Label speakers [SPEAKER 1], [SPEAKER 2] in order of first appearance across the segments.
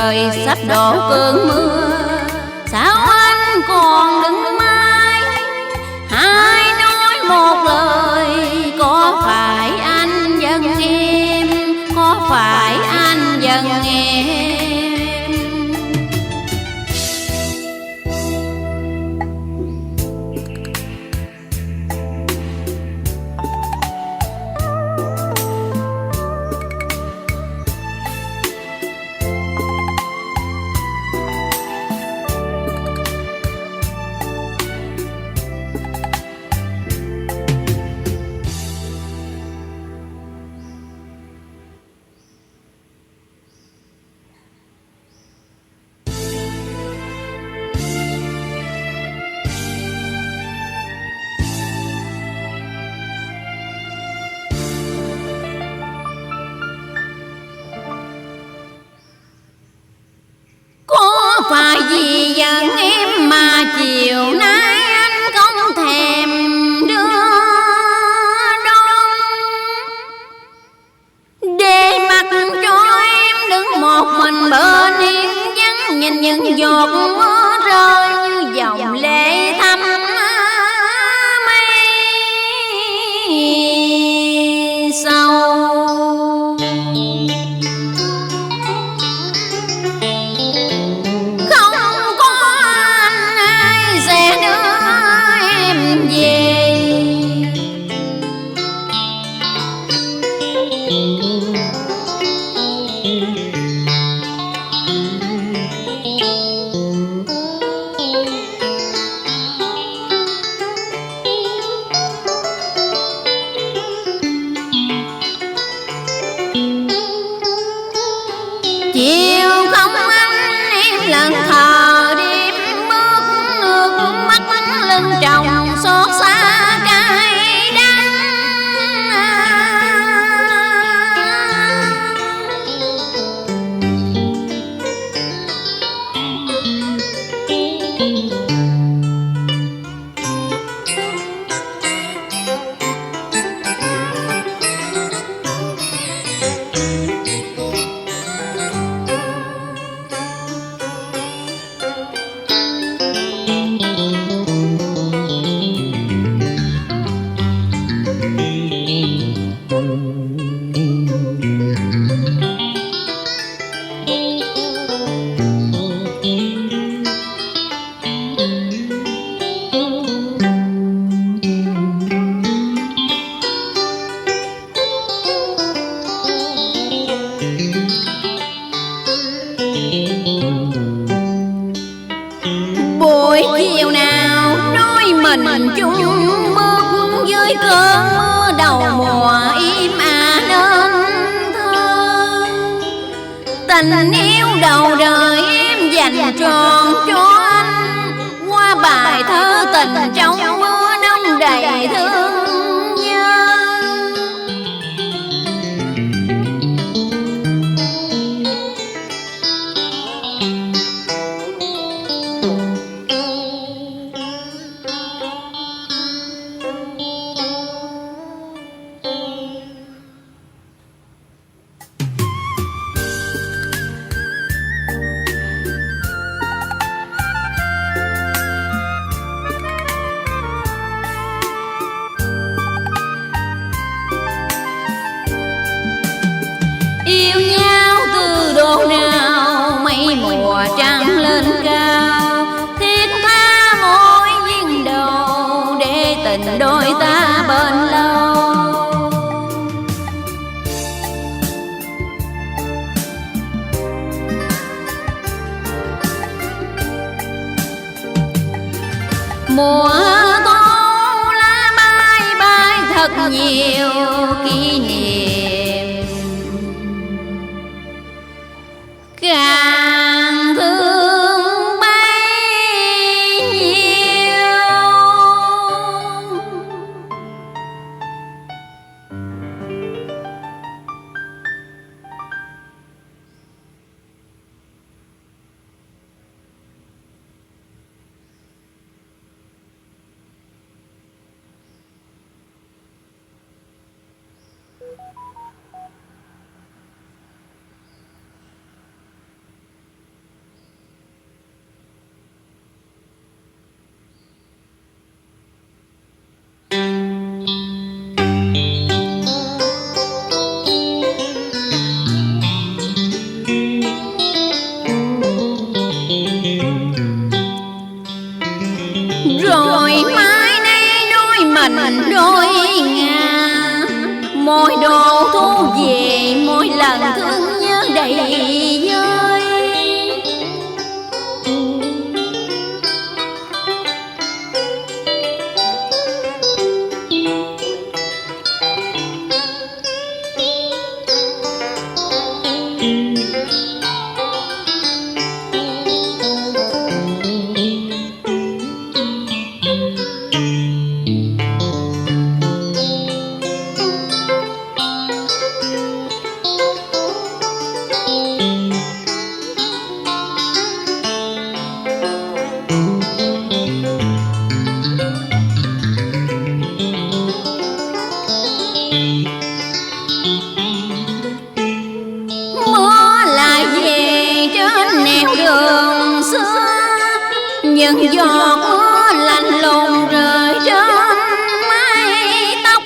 [SPEAKER 1] trời sắp đổ cơn mưa, sao anh còn đứng mãi? Hai nói một lời, có phải anh giận em, có phải anh giận em? Có phải vì giận em mà chiều nay anh không thèm đưa đón, để mặc cho em đứng một mình bên yên vắng, nhìn những giọt mưa rơi như dòng lệ thăm mây sâu. Chiều không anh em lần thờ đêm bước, nước mắt lưng tròng xót xa cay đắng. Buổi chiều nào đôi mình chung bước dưới cơn mưa đầu mùa im nên thơ. Tình yêu đầu đời em dành tròn cho anh, qua bài thơ tình trong mưa nông đầy thương nhớ. Yêu nhau từ độ nào mây mùa trăng lên cao, thiết tha mỗi duyên đầu để tình đôi ta bên lâu. Mùa thu lá bay bay thật nhiều kỷ niệm, càng thương bấy nhiêu. đôi ngà, mỗi độ thu về mỗi lần thương nhớ đầy vơi. Những giọt mưa lạnh lùng rơi trên mái tóc,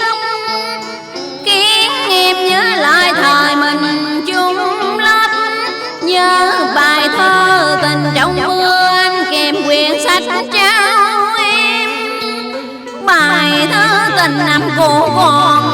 [SPEAKER 1] khiến em nhớ lại thời mình chung lớp. Nhớ bài thơ tình trong mưa anh kèm quyển sách trao em, bài thơ tình năm cũ còn